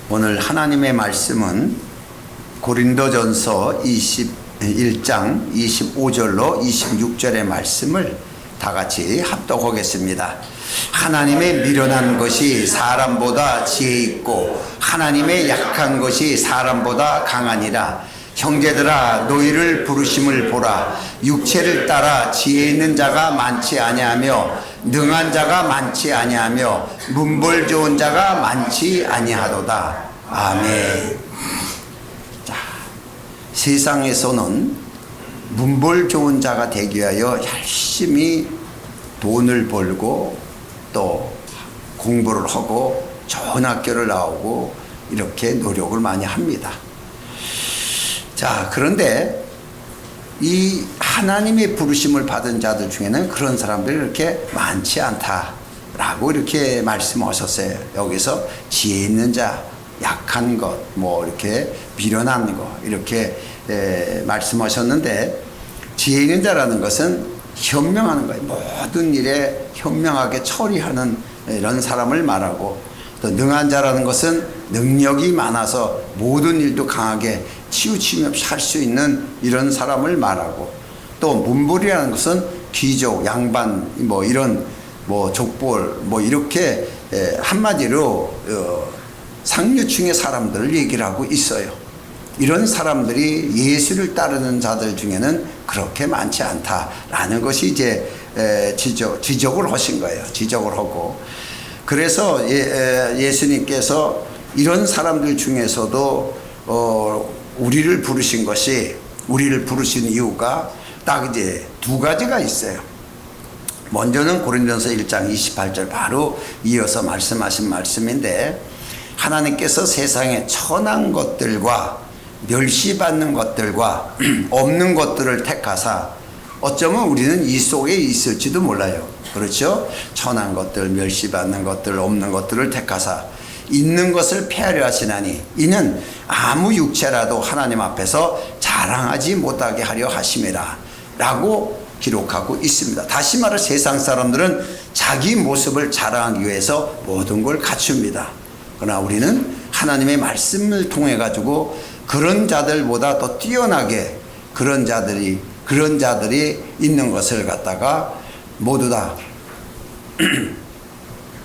오늘 하나님의 말씀은 고린도전서 21장 25절로 26절의 말씀을 다 같이 합독하겠습니다. 하나님의 미련한 것이 사람보다 지혜 있고 하나님의 약한 것이 사람보다 강하니라. 형제들아, 너희를 부르심을 보라. 육체를 따라 지혜 있는 자가 많지 아니하며 능한 자가 많지 아니하며 문벌 좋은 자가 많지 아니하도다. 아멘. 자, 세상에서는 문벌 좋은 자가 되기 위하여 열심히 돈을 벌고 또 공부를 하고 좋은 학교를 나오고 이렇게 노력을 많이 합니다. 자, 그런데 이 하나님의 부르심을 받은 자들 중에는 그런 사람들이 그렇게 많지 않다라고 이렇게 말씀하셨어요. 여기서 지혜 있는 자, 약한 것, 뭐 이렇게 미련한 것 이렇게 말씀하셨는데, 지혜 있는 자라는 것은 현명하는 거예요. 모든 일에 현명하게 처리하는 이런 사람을 말하고, 또 능한 자라는 것은 능력이 많아서 모든 일도 강하게 치우침이 없이 할 수 있는 이런 사람을 말하고, 또 문벌이라는 것은 귀족, 양반, 뭐 이런 뭐 족벌 뭐 이렇게 한마디로 상류층의 사람들을 얘기를 하고 있어요. 이런 사람들이 예수를 따르는 자들 중에는 그렇게 많지 않다라는 것이 이제 지적을 하신 거예요. 지적을 하고, 그래서 예수님께서 이런 사람들 중에서도 우리를 부르신 것이, 우리를 부르신 이유가 딱 이제 두 가지가 있어요. 먼저는 고린도전서 1장 28절 바로 이어서 말씀하신 말씀인데, 하나님께서 세상에 천한 것들과 멸시받는 것들과 없는 것들을 택하사, 어쩌면 우리는 이 속에 있을지도 몰라요. 그렇죠? 천한 것들, 멸시받는 것들, 없는 것들을 택하사 있는 것을 폐하려 하시나니 이는 아무 육체라도 하나님 앞에서 자랑하지 못하게 하려 하심이라 라고 기록하고 있습니다. 다시 말해 세상 사람들은 자기 모습을 자랑하기 위해서 모든 걸 갖춥니다. 그러나 우리는 하나님의 말씀을 통해 가지고 그런 자들보다 더 뛰어나게 그런 자들이 있는 것을 갖다가 모두 다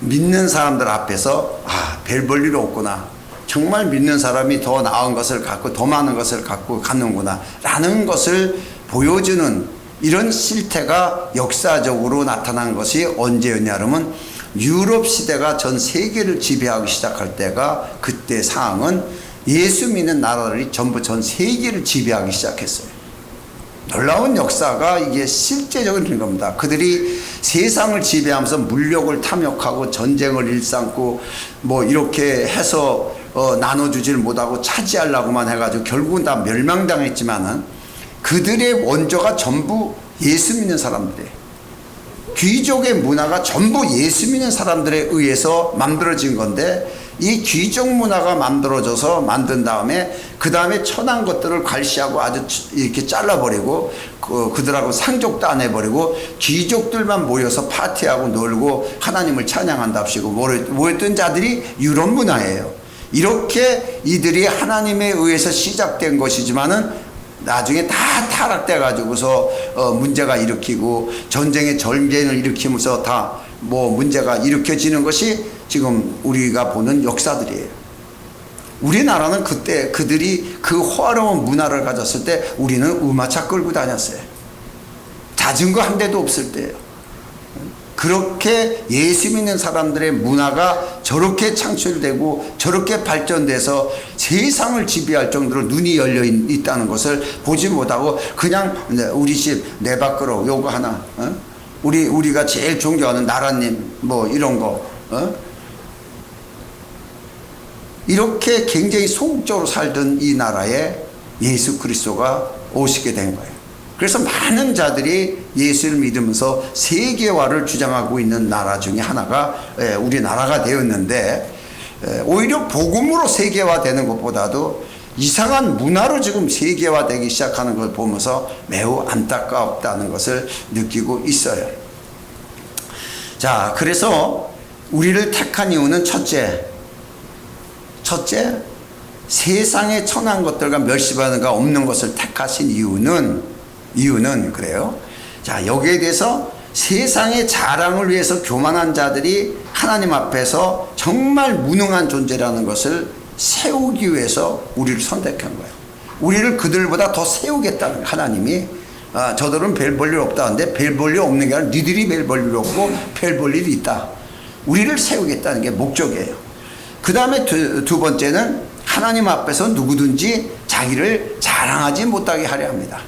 믿는 사람들 앞에서 별 볼 일 없구나, 정말 믿는 사람이 더 나은 것을 갖고 더 많은 것을 갖고 가는구나 라는 것을 보여주는 이런 실태가 역사적으로 나타난 것이 언제였냐 하면, 유럽 시대가 전 세계를 지배하기 시작할 때가, 그때 상황은 예수 믿는 나라들이 전부 전 세계를 지배하기 시작했어요. 놀라운 역사가 이게 실제적인 겁니다. 그들이 세상을 지배하면서 물력을 탐욕하고 전쟁을 일삼고 뭐 이렇게 해서 나눠주지를 못하고 차지하려고만 해가지고 결국은 다 멸망당했지만은, 그들의 원조가 전부 예수 믿는 사람들이에요. 귀족의 문화가 전부 예수 믿는 사람들에 의해서 만들어진 건데, 이 귀족 문화가 만들어져서 만든 다음에 그 다음에 천한 것들을 괄시하고 아주 이렇게 잘라버리고 그들하고 상족도 안 해버리고 귀족들만 모여서 파티하고 놀고 하나님을 찬양한답시고 모였던 자들이 유럽 문화예요. 이렇게 이들이 하나님에 의해서 시작된 것이지만은 나중에 다 타락돼 가지고서 문제가 일으키고 전쟁의 전쟁을 일으키면서 다 뭐 문제가 일으켜지는 것이 지금 우리가 보는 역사들이에요. 우리나라는 그때 그들이 그 화려한 문화를 가졌을 때 우리는 우마차 끌고 다녔어요. 자전거 한 대도 없을 때예요. 그렇게 예수 믿는 사람들의 문화가 저렇게 창출되고 저렇게 발전돼서 세상을 지배할 정도로 눈이 열려 있다는 것을 보지 못하고 그냥 우리 집 내 밖으로 요거 하나, 우리가 제일 존경하는 나라님 뭐 이런 거, 이렇게 굉장히 소극적으로 살던 이 나라에 예수 그리스도가 오시게 된 거예요. 그래서 많은 자들이 예수를 믿으면서 세계화를 주장하고 있는 나라 중에 하나가 우리나라가 되었는데, 오히려 복음으로 세계화되는 것보다도 이상한 문화로 지금 세계화되기 시작하는 걸 보면서 매우 안타깝다는 것을 느끼고 있어요. 자, 그래서 우리를 택한 이유는 첫째 첫째, 세상에 천한 것들과 멸시받는가 없는 것을 택하신 이유는 그래요. 자, 여기에 대해서 세상의 자랑을 위해서 교만한 자들이 하나님 앞에서 정말 무능한 존재라는 것을 세우기 위해서 우리를 선택한 거예요. 우리를 그들보다 더 세우겠다는 거예요. 하나님이 저들은 별 볼 일 없다는데 별 볼 일 없는 게 아니라 니들이 별 볼 일 없고 별 볼 일이 있다. 우리를 세우겠다는 게 목적이에요. 그 다음에 두 번째는 하나님 앞에서 누구든지 자기를 자랑하지 못하게 하려 합니다.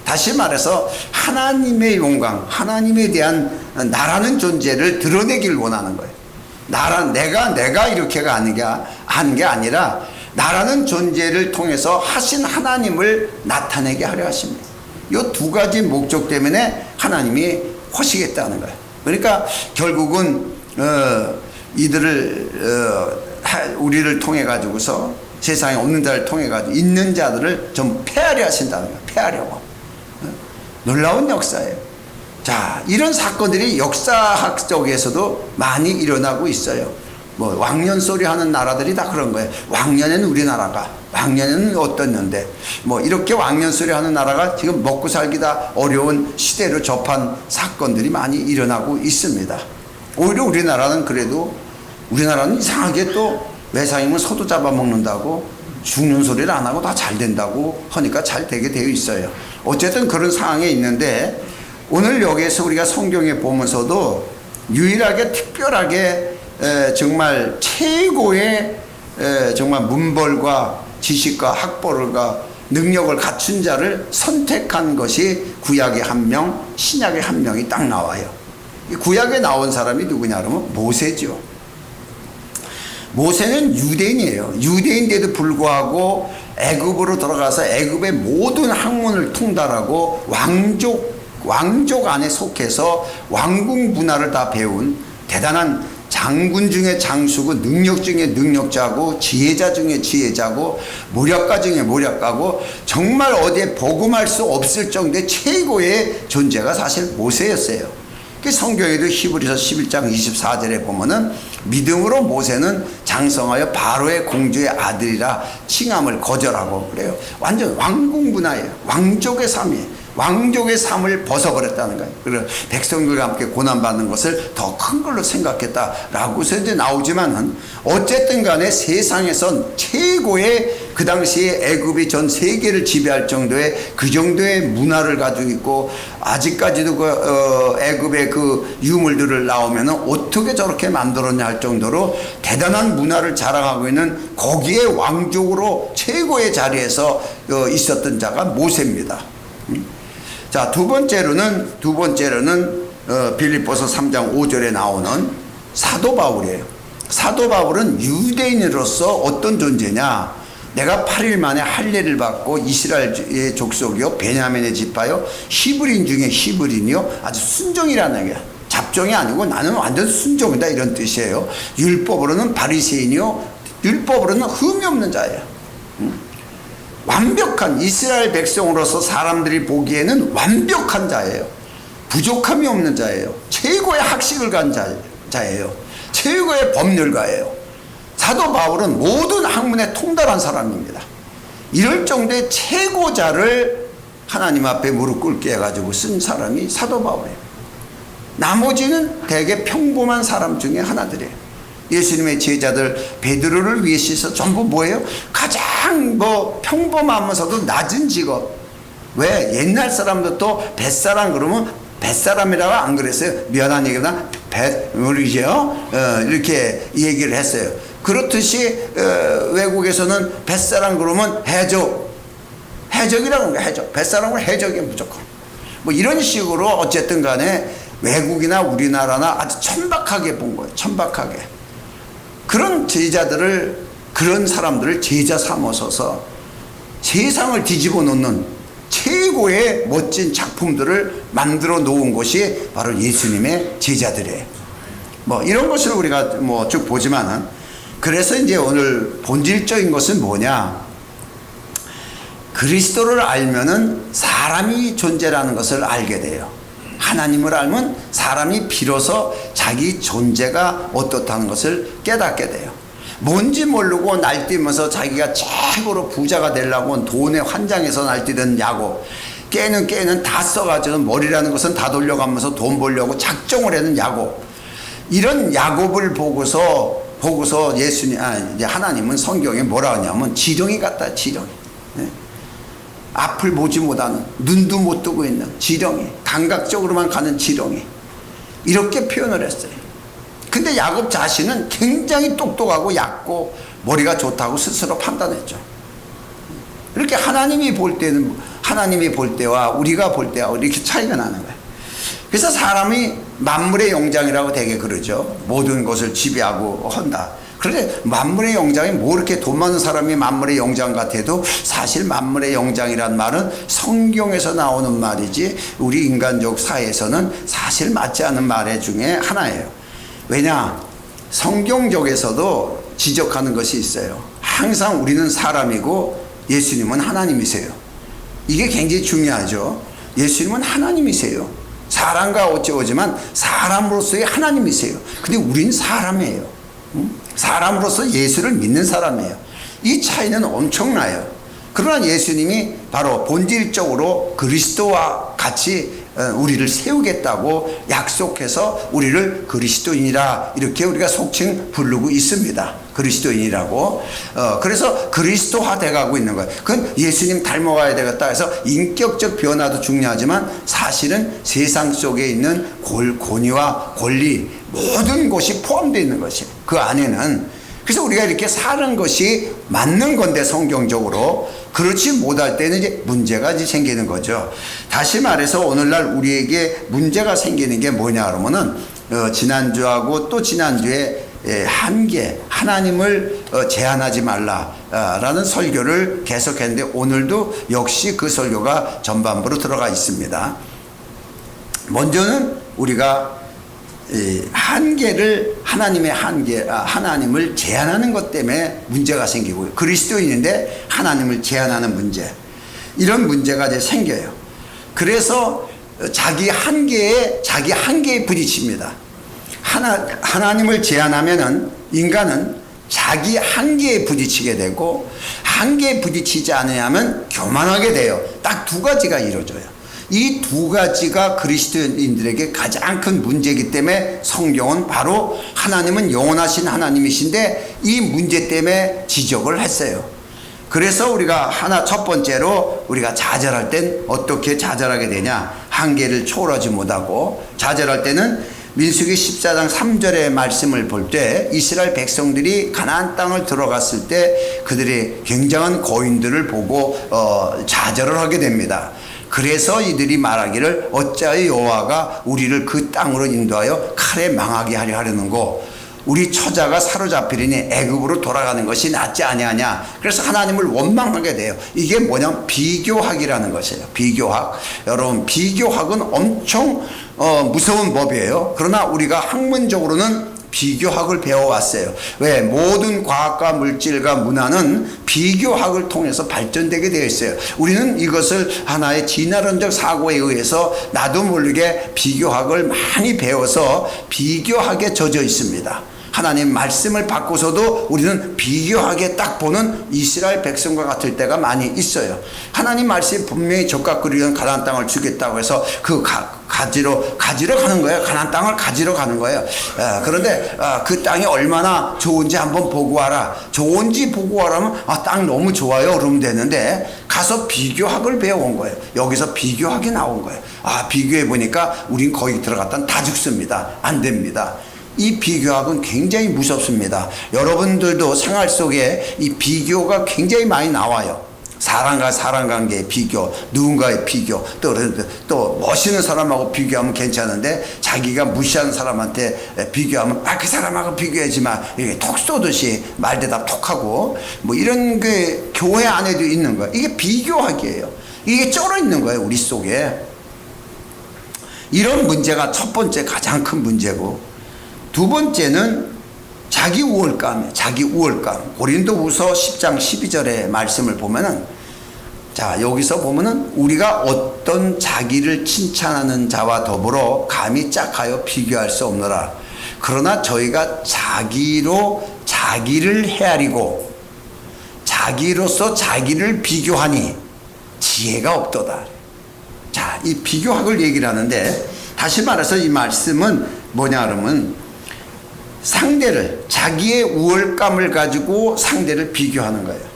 다시 말해서 하나님의 영광, 하나님에 대한 나라는 존재를 드러내기를 원하는 거예요. 내가 이렇게가 하는 게 아니라 나라는 존재를 통해서 하신 하나님을 나타내게 하려 하십니다. 이 두 가지 목적 때문에 하나님이 하시겠다는 거예요. 그러니까 결국은 우리를 통해 가지고서 세상에 없는 자를 통해 가지고 있는 자들을 좀 폐하려 하신다는 거예요. 폐하려고. 놀라운 역사예요. 자, 이런 사건들이 역사학 쪽에서도 많이 일어나고 있어요. 뭐 왕년소리 하는 나라들이 다 그런 거예요. 왕년에는 우리나라가, 왕년에는 어떻는데, 뭐 이렇게 왕년소리 하는 나라가 지금 먹고 살기다 어려운 시대로 접한 사건들이 많이 일어나고 있습니다. 오히려 우리나라는 그래도, 우리나라는 이상하게 또 외상이면 소도 잡아먹는다고 죽는 소리를 안 하고 다 잘 된다고 하니까 잘 되게 되어 있어요. 어쨌든 그런 상황에 있는데, 오늘 여기에서 우리가 성경에 보면서도 유일하게 특별하게 정말 최고의 정말 문벌과 지식과 학벌과 능력을 갖춘 자를 선택한 것이 구약의 한 명, 신약의 한 명이 딱 나와요. 구약에 나온 사람이 누구냐 그러면 모세죠. 모세는 유대인이에요. 유대인데도 불구하고 애굽으로 들어가서 애굽의 모든 학문을 통달하고 왕족 안에 속해서 왕국 문화를 다 배운 대단한 장군 중에 장수고 능력 중에 능력자고 지혜자 중에 지혜자고 모략가 중에 모략가고 정말 어디에 복음할 수 없을 정도의 최고의 존재가 사실 모세였어요. 성경에도 히브리서 11장 24절에 보면은 믿음으로 모세는 장성하여 바로의 공주의 아들이라 칭함을 거절하고 그래요. 완전 왕국 문화예요. 왕족의 삶이에요. 왕족의 삶을 벗어버렸다는 거예요. 그래서 백성들과 함께 고난받는 것을 더 큰 걸로 생각했다라고서 이제 나오지만은 어쨌든 간에 세상에선 최고의 그 당시에 애굽이 전 세계를 지배할 정도의 그 정도의 문화를 가지고 있고 아직까지도 애굽의 그 유물들을 나오면은 어떻게 저렇게 만들었냐 할 정도로 대단한 문화를 자랑하고 있는 거기에 왕족으로 최고의 자리에서 있었던 자가 모세입니다. 자, 두 번째로는 빌립보서 3장 5절에 나오는 사도 바울이에요. 사도 바울은 유대인으로서 어떤 존재냐? 내가 8일 만에 할례를 받고 이스라엘의 족속이요 베냐민의 지파요 히브리인 중에 히브리인이요 아주 순종이라는 얘기야. 잡종이 아니고 나는 완전 순종이다 이런 뜻이에요. 율법으로는 바리새인이요 율법으로는 흠이 없는 자예요. 완벽한 이스라엘 백성으로서 사람들이 보기에는 완벽한 자예요. 부족함이 없는 자예요. 최고의 학식을 간 자예요. 최고의 법률가예요. 사도 바울은 모든 학문에 통달한 사람입니다. 이럴 정도의 최고자를 하나님 앞에 무릎 꿇게 해가지고 쓴 사람이 사도 바울이에요. 나머지는 되게 평범한 사람 중에 하나들이에요. 예수님의 제자들 베드로를 위해서 전부 뭐예요? 가장 평범하면서도 낮은 직업. 왜? 옛날 사람도 또 뱃사람 그러면 뱃사람이라고 안 그랬어요. 미안한 얘기보다 뱃물이죠. 이렇게 얘기를 했어요. 그렇듯이 외국에서는 뱃사람 그러면 해적이라고 하는 거예요. 해적. 뱃사람은 해적이 무조건. 뭐 이런 식으로 어쨌든 간에 외국이나 우리나라나 아주 천박하게 본 거예요. 천박하게. 그런 제자들을, 그런 사람들을 제자 삼아서서 세상을 뒤집어 놓는 최고의 멋진 작품들을 만들어 놓은 것이 바로 예수님의 제자들이에요. 뭐 이런 것을 우리가 뭐 쭉 보지만은, 그래서 이제 오늘 본질적인 것은 뭐냐? 그리스도를 알면은 사람이 존재라는 것을 알게 돼요. 하나님을 알면 사람이 비로소 자기 존재가 어떻다는 것을 깨닫게 돼요. 뭔지 모르고 날뛰면서 자기가 최고로 부자가 되려고 돈에 환장해서 날뛰던 야곱, 깨는 다 써가지고 머리라는 것은 다 돌려가면서 돈 벌려고 작정을 하는 야곱, 이런 야곱을 보고서 이제 하나님은 성경에 뭐라 하냐면 지렁이 같다, 지렁이. 네? 앞을 보지 못하는, 눈도 못 뜨고 있는 지렁이, 감각적으로만 가는 지렁이, 이렇게 표현을 했어요. 근데 야곱 자신은 굉장히 똑똑하고 얕고 머리가 좋다고 스스로 판단했죠. 이렇게 하나님이 볼 때와 우리가 볼 때와 이렇게 차이가 나는 거예요. 그래서 사람이 만물의 영장이라고 되게 그러죠. 모든 것을 지배하고 한다. 그런데 만물의 영장이 뭐 이렇게 돈 많은 사람이 만물의 영장 같아도 사실 만물의 영장이란 말은 성경에서 나오는 말이지 우리 인간적 사회에서는 사실 맞지 않는 말 중에 하나예요. 왜냐? 성경적에서도 지적하는 것이 있어요. 항상 우리는 사람이고 예수님은 하나님이세요. 이게 굉장히 중요하죠. 예수님은 하나님이세요. 사람과 어찌오지만 사람으로서의 하나님이세요. 근데 우린 사람이에요. 사람으로서 예수를 믿는 사람이에요. 이 차이는 엄청나요. 그러나 예수님이 바로 본질적으로 그리스도와 같이 우리를 세우겠다고 약속해서 우리를 그리스도인이라 이렇게 우리가 속칭 부르고 있습니다. 그리스도인이라고. 그래서 그리스도화 돼가고 있는 거예요. 그건 예수님 닮아가야 되겠다 해서 인격적 변화도 중요하지만 사실은 세상 속에 있는 권위와 권리 모든 것이 포함되어 있는 것이에요. 그 안에는. 그래서 우리가 이렇게 사는 것이 맞는 건데 성경적으로 그렇지 못할 때는 이제 문제가 이제 생기는 거죠. 다시 말해서 오늘날 우리에게 문제가 생기는 게 뭐냐 그러면은 지난주하고 또 지난주에 한계, 하나님을 제한하지 말라라는 설교를 계속했는데 오늘도 역시 그 설교가 전반부로 들어가 있습니다. 먼저는 우리가 한계를 하나님을 제한하는 것 때문에 문제가 생기고요. 그리스도인인데 하나님을 제한하는 문제, 이런 문제가 이제 생겨요. 그래서 자기 한계에 부딪힙니다. 하나님을 제한하면은 인간은 자기 한계에 부딪히게 되고, 한계에 부딪히지 않으면 교만하게 돼요. 딱 두 가지가 이루어져요. 이 두 가지가 그리스도인들에게 가장 큰 문제이기 때문에 성경은 바로 하나님은 영원하신 하나님이신데 이 문제 때문에 지적을 했어요. 그래서 우리가 첫 번째로 우리가 좌절할 땐 어떻게 좌절하게 되냐? 한계를 초월하지 못하고 좌절할 때는 민수기 14장 3절의 말씀을 볼 때 이스라엘 백성들이 가나안 땅을 들어갔을 때 그들이 굉장한 거인들을 보고 좌절을 하게 됩니다. 그래서 이들이 말하기를 어찌하여 여호와가 우리를 그 땅으로 인도하여 칼에 망하게 하려 하려는고 우리 처자가 사로잡히리니 애굽으로 돌아가는 것이 낫지 아니하냐. 그래서 하나님을 원망하게 돼요. 이게 뭐냐면 비교학이라는 것이에요. 비교학. 여러분, 비교학은 엄청 무서운 법이에요. 그러나 우리가 학문적으로는 비교학을 배워왔어요. 왜? 모든 과학과 물질과 문화는 비교학을 통해서 발전되게 되어 있어요. 우리는 이것을 하나의 진화론적 사고에 의해서 나도 모르게 비교학을 많이 배워서 비교학에 젖어 있습니다. 하나님 말씀을 받고서도 우리는 비교하게 딱 보는 이스라엘 백성과 같을 때가 많이 있어요. 하나님 말씀이 분명히 적과 그리는 가나안 땅을 주겠다고 해서 그 가지러 가는 거예요. 가나안 땅을 가지러 가는 거예요. 그런데 그 땅이 얼마나 좋은지 한번 보고 와라. 좋은지 보고 와라면 땅 너무 좋아요. 그러면 되는데 가서 비교학을 배워온 거예요. 여기서 비교학이 나온 거예요. 비교해 보니까 우린 거기 들어갔다 다 죽습니다. 안 됩니다. 이 비교학은 굉장히 무섭습니다. 여러분들도 생활 속에 이 비교가 굉장히 많이 나와요. 사람과 사람 관계의 비교, 누군가의 비교, 또 멋있는 사람하고 비교하면 괜찮은데 자기가 무시하는 사람한테 비교하면 그 사람하고 비교하지 마. 이렇게 톡 쏘듯이 말대답 톡하고 뭐 이런 게 교회 안에도 있는 거예요. 이게 비교학이에요. 이게 쩔어 있는 거예요. 우리 속에. 이런 문제가 첫 번째 가장 큰 문제고, 두 번째는 자기 우월감이에요. 자기 우월감. 고린도후서 10장 12절의 말씀을 보면은, 자, 여기서 보면은 우리가 어떤 자기를 칭찬하는 자와 더불어 감히 짝하여 비교할 수 없노라. 그러나 저희가 자기로 자기를 헤아리고 자기로서 자기를 비교하니 지혜가 없도다. 자, 이 비교학을 얘기를 하는데, 다시 말해서 이 말씀은 뭐냐 그러면 상대를, 자기의 우월감을 가지고 상대를 비교하는 거예요.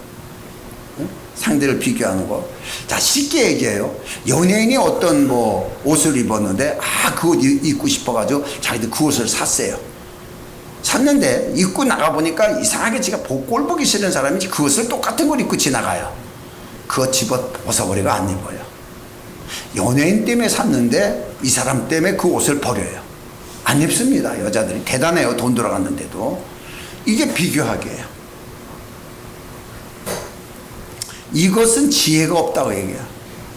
상대를 비교하는 거. 자, 쉽게 얘기해요. 연예인이 어떤 뭐 옷을 입었는데, 그 옷 입고 싶어가지고 자기도 그 옷을 샀어요. 샀는데 입고 나가보니까 이상하게 지가 꼴 보기 싫은 사람이 그 옷을 똑같은 걸 입고 지나가요. 그거 집어 벗어버리고 안 입어요. 연예인 때문에 샀는데 이 사람 때문에 그 옷을 버려요. 안 입습니다. 여자들이 대단해요. 돈 들어갔는데도. 이게 비교하기예요. 이것은 지혜가 없다고 얘기해요.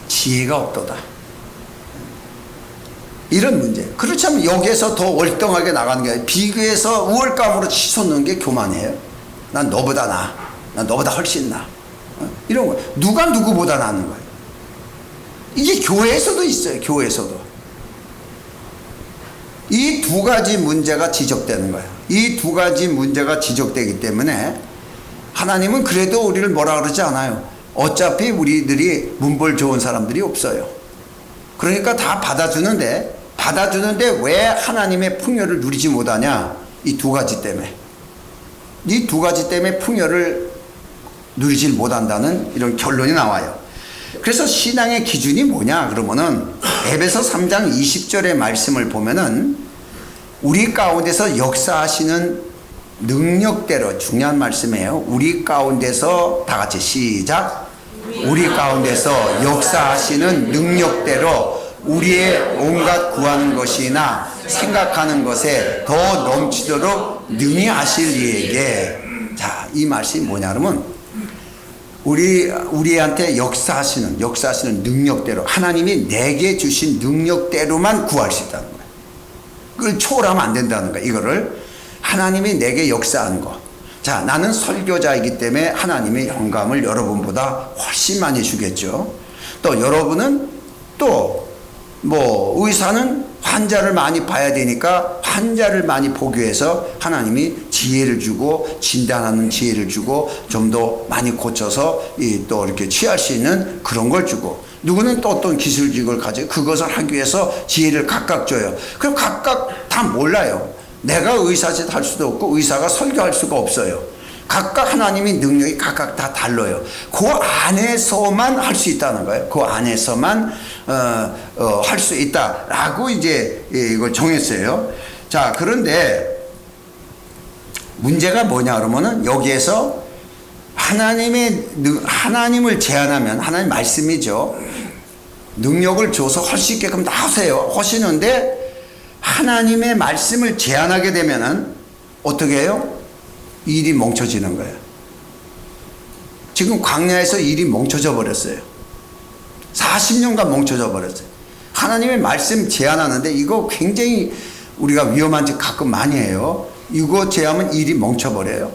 지혜가 없도다. 이런 문제. 그렇다면 여기에서 더 월등하게 나가는 게 아니라 비교해서 우월감으로 치솟는 게 교만이에요. 난 너보다 나아. 난 너보다 훨씬 나아. 이런 거. 누가 누구보다 나는 거예요. 이게 교회에서도 있어요. 교회에서도. 이 두 가지 문제가 지적되는 거예요. 이 두 가지 문제가 지적되기 때문에 하나님은 그래도 우리를 뭐라 그러지 않아요. 어차피 우리들이 문벌 좋은 사람들이 없어요. 그러니까 다 받아주는데 왜 하나님의 풍요를 누리지 못하냐? 이 두 가지 때문에. 이 두 가지 때문에 풍요를 누리지 못한다는 이런 결론이 나와요. 그래서 신앙의 기준이 뭐냐 그러면은 에베소 3장 20절의 말씀을 보면은 우리 가운데서 역사하시는 능력대로, 중요한 말씀이에요. 우리 가운데서 다 같이 시작. 우리 가운데서 역사하시는 능력대로 우리의 온갖 구하는 것이나 생각하는 것에 더 넘치도록 능히 하실 이에게. 자, 이 말씀이 뭐냐 그러면 우리한테 역사하시는 능력대로, 하나님이 내게 주신 능력대로만 구할 수 있다는 거예요. 그걸 초월하면 안 된다는 거예요. 이거를 하나님이 내게 역사하는 거. 자, 나는 설교자이기 때문에 하나님의 영감을 여러분보다 훨씬 많이 주겠죠. 또 여러분은 또 뭐 의사는 환자를 많이 봐야 되니까 환자를 많이 보기 위해서 하나님이 지혜를 주고 진단하는 지혜를 주고 좀 더 많이 고쳐서 또 이렇게 취할 수 있는 그런 걸 주고, 누구는 또 어떤 기술직을 가지고 그것을 하기 위해서 지혜를 각각 줘요. 그럼 각각 다 몰라요. 내가 의사짓 할 수도 없고 의사가 설교할 수가 없어요. 각각 하나님의 능력이 각각 다 달라요. 그 안에서만 할 수 있다는 거예요. 그 안에서만 할 수 있다라고 이제 이걸 정했어요. 자, 그런데 문제가 뭐냐 그러면은 여기에서 하나님을 제한하면, 하나님 말씀이죠. 능력을 줘서 할 수 있게끔 다 하세요. 하시는데 하나님의 말씀을 제한하게 되면은 어떻게 해요? 일이 멈춰지는 거예요. 지금 광야에서 일이 멈춰져 버렸어요. 40년간 멈춰져 버렸어요. 하나님의 말씀 제한하는데 이거 굉장히 우리가 위험한 짓 가끔 많이 해요. 이거 제하면 일이 멈춰버려요.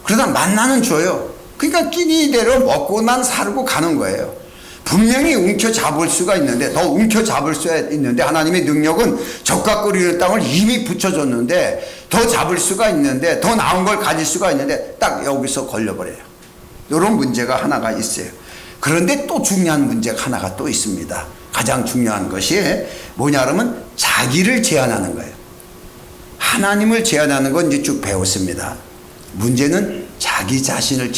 그러다 만나는 줘요. 그러니까 끼니대로 먹고만 살고 가는 거예요. 분명히 움켜잡을 수가 있는데, 더 움켜잡을 수 있는데, 하나님의 능력은 적각거리는 땅을 이미 붙여줬는데 더 잡을 수가 있는데, 더 나은 걸 가질 수가 있는데 딱 여기서 걸려버려요. 이런 문제가 하나가 있어요. 그런데 또 중요한 문제가 하나가 또 있습니다. 가장 중요한 것이 뭐냐 그러면 자기를 제한하는 거예요. 하나님을 제한하는 건 이제 쭉 배웠습니다. 문제는 자기 자신을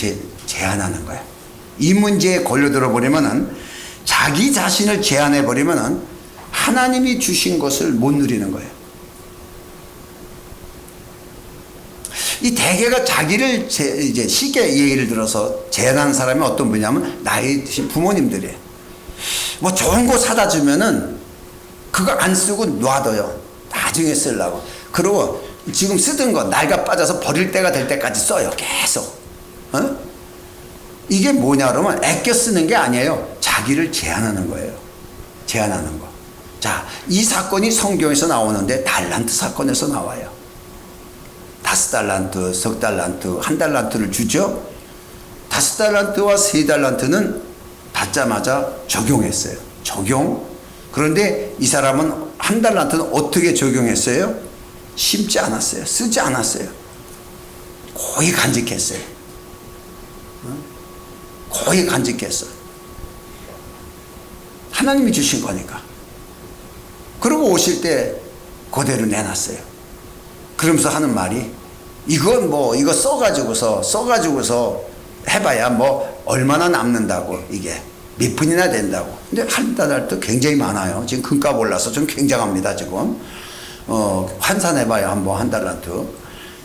제한하는 거예요. 이 문제에 걸려들어 버리면은, 자기 자신을 제한해 버리면은 하나님이 주신 것을 못 누리는 거예요. 이 대개가 자기를 이제 쉽게 예를 들어서 제한하는 사람이 어떤 분이냐면 나이 드신 부모님들이에요. 뭐 좋은 거 사다 주면은 그거 안 쓰고 놔둬요. 나중에 쓰려고. 그리고 지금 쓰던 거 낡아 빠져서 버릴 때가 될 때까지 써요. 계속. 이게 뭐냐 그러면 아껴 쓰는 게 아니에요. 자기를 제한하는 거예요. 제한하는 거. 자, 이 사건이 성경에서 나오는데 달란트 사건에서 나와요. 5달란트, 10달란트, 1달란트를 주죠. 5달란트와 3달란트는 받자마자 적용했어요. 적용. 그런데 이 사람은 1달란트는 어떻게 적용했어요? 심지 않았어요. 쓰지 않았어요. 거의 간직했어요. 거의 간직했어. 하나님이 주신 거니까. 그러고 오실 때 그대로 내놨어요. 그러면서 하는 말이, 이건 뭐 이거 써가지고서 해봐야 뭐 얼마나 남는다고, 이게 몇 푼이나 된다고. 근데 한 달도 굉장히 많아요. 지금 금값 올라서 좀 굉장합니다 지금. 환산해봐야 한 달란트.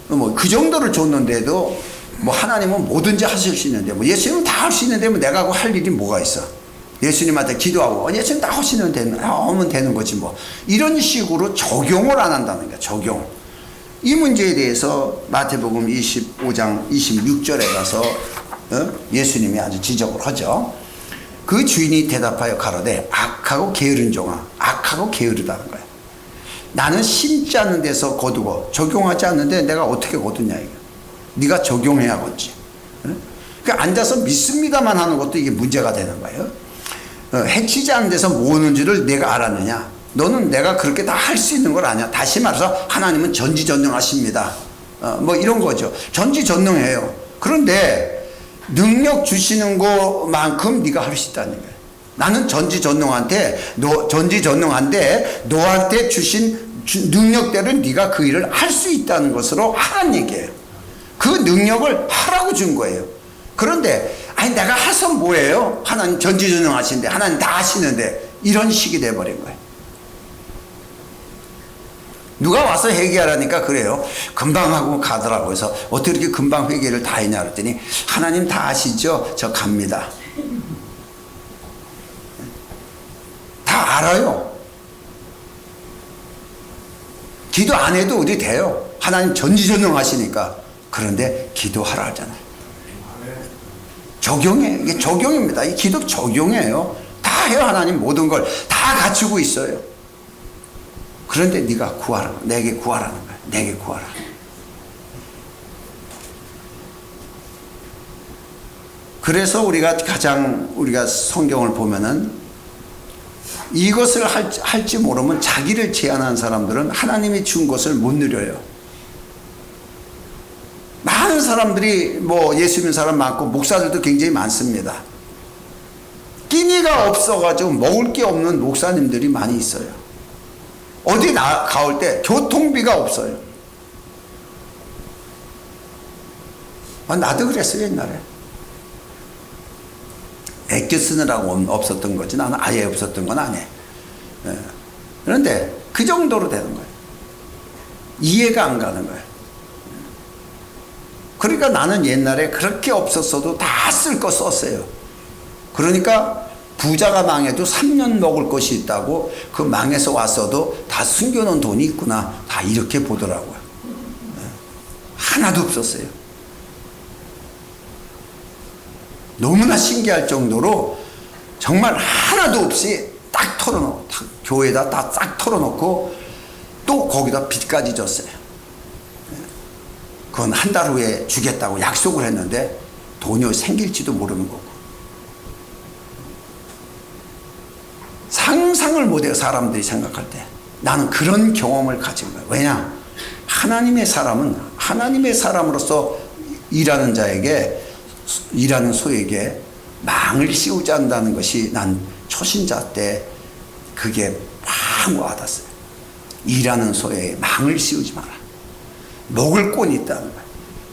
뭐 그 정도를 줬는데도 뭐 하나님은 뭐든지 하실 수 있는데, 뭐 예수님은 다 할 수 있는데 뭐 내가 할 일이 뭐가 있어? 예수님한테 기도하고 예수님 다 하시면 되는 거지 뭐. 이런 식으로 적용을 안 한다는 거야. 적용. 이 문제에 대해서 마태복음 25장 26절에 가서 예수님이 아주 지적을 하죠. 그 주인이 대답하여 가로되 악하고 게으른 종아, 악하고 게으르다는 거야. 나는 심지 않는 데서 거두고 적용하지 않는데 내가 어떻게 거두냐 이거. 네가 적용해야겠지. 그러니까 앉아서 믿습니다만 하는 것도 이게 문제가 되는 거예요. 해치지 않는 데서 모으는 줄을 내가 알았느냐. 너는 내가 그렇게 다 할 수 있는 걸 아냐. 다시 말해서 하나님은 전지전능하십니다. 뭐 이런 거죠. 전지전능해요. 그런데 능력 주시는 것만큼 네가 할 수 있다는 거예요. 나는 전지전능한데 너한테 주신 능력대로 네가 그 일을 할 수 있다는 것으로 하라는 얘기예요. 그 능력을 하라고 준 거예요. 그런데 아니 내가 해서 뭐예요? 하나님 전지전능하신데, 하나님 다 하시는데, 이런 식이 돼버린 거예요. 누가 와서 회개하라니까 그래요. 금방 하고 가더라고요. 그래서 어떻게 이렇게 금방 회개를 다 했냐 그랬더니 하나님 다 아시죠? 저 갑니다. 다 알아요. 기도 안 해도 어디 돼요. 하나님 전지전능하시니까. 그런데 기도하라 하잖아요. 적용해. 이게 적용입니다. 이 기도 적용이에요. 다 해요. 하나님 모든 걸 다 갖추고 있어요. 그런데 네가 구하라. 내게 구하라는 거야. 내게 구하라. 그래서 우리가 성경을 보면은 이것을 할지 모르면 자기를 제한한 사람들은 하나님이 준 것을 못 누려요. 많은 사람들이 뭐 예수 믿는 사람 많고 목사들도 굉장히 많습니다. 끼니가 없어가지고 먹을 게 없는 목사님들이 많이 있어요. 어디 가올 때 교통비가 없어요. 나도 그랬어요 옛날에. 애껴 쓰느라고 없었던 거지 나는 아예 없었던 건 아니에요. 그런데 그 정도로 되는 거예요. 이해가 안 가는 거예요. 그러니까 나는 옛날에 그렇게 없었어도 다 쓸 거 썼어요. 그러니까 부자가 망해도 3년 먹을 것이 있다고, 그 망해서 왔어도 다 숨겨놓은 돈이 있구나, 다 이렇게 보더라고요. 하나도 없었어요. 너무나 신기할 정도로 정말 하나도 없이 딱 털어놓고, 교회에다 딱 털어놓고 또 거기다 빚까지 줬어요. 그건 한 달 후에 주겠다고 약속을 했는데 돈이 생길지도 모르는 거고. 상상을 못해요. 사람들이 생각할 때. 나는 그런 경험을 가진 거예요. 왜냐? 하나님의 사람으로서 일하는 자에게, 일하는 소에게 망을 씌우지 않는다는 것이 난 초신자 때 그게 팍 와닿았어요. 일하는 소에 망을 씌우지 마라. 먹을 꾼이 있다는 거예요.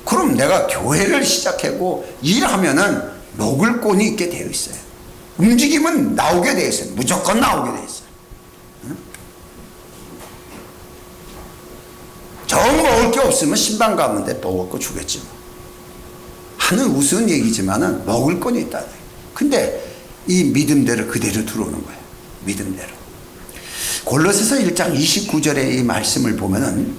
그럼 내가 교회를 시작하고 일하면은 먹을 꾼이 있게 되어 있어요. 움직임은 나오게 되어 있어요. 무조건 나오게 되어 있어요. 응? 정 먹을 게 없으면 신방 가는데 먹을 거 주겠지 뭐. 하는 우스운 얘기지만은 먹을 꾼이 있다. 근데 이 믿음대로 그대로 들어오는 거예요. 믿음대로. 골로새서 1장 29절의 이 말씀을 보면은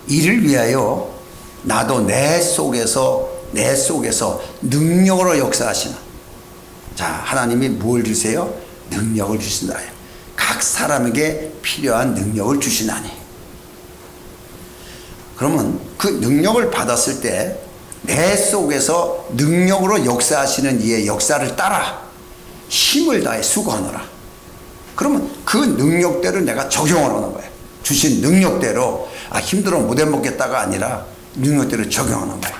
이를 위하여 나도 내 속에서 능력으로 역사하시나. 자, 하나님이 뭘 주세요? 능력을 주신다. 각 사람에게 필요한 능력을 주시나니. 그러면 그 능력을 받았을 때 내 속에서 능력으로 역사하시는 이의 역사를 따라 힘을 다해 수고하노라. 그러면 그 능력대로 내가 적용을 하는 거예요. 주신 능력대로 힘들어 못 해먹겠다가 아니라 능력대로 적용하는 거예요.